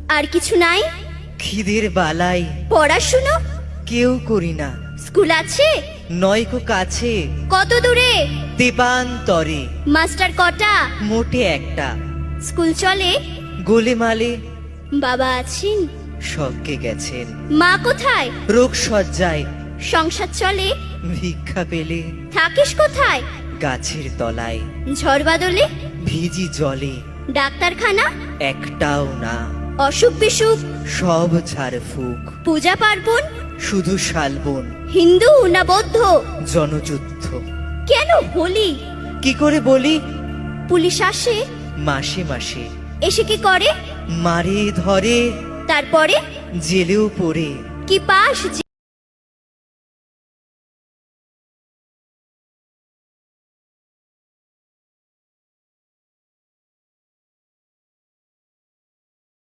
আর কিছু নাই? খিদের বালাই পড়াশুনো? কেউ করি না। স্কুল আছে? নয়কো কাছে, কত দূরে? দেবান্তরে। মাস্টার কটা? মোটে একটা। স্কুল চলে? গোলেমালে। বাবা আছেন? স্বর্গে গেছেন। মা কোথায়? রোগ সজ্জায়। সংসার চলে? ভিক্ষা পেলে। থাকিস কোথায়? গাছের তলায়। ঝড় বাদলে? ভিজি জলে। ডাক্তারখানা? একটাও না। অসুখ বিসুখ? সব ঝাড়ফুঁক। পূজা পার্বণ? শুধু শালবন। হিন্দু না বৌদ্ধ? জনযুদ্ধ। কেন হোলি? কি করে বলি? পুলিশ আসে? মাসে মাসে। এসে কি করে? মারে ধরে, তারপরে? জেলেও পড়ে। কি পাস?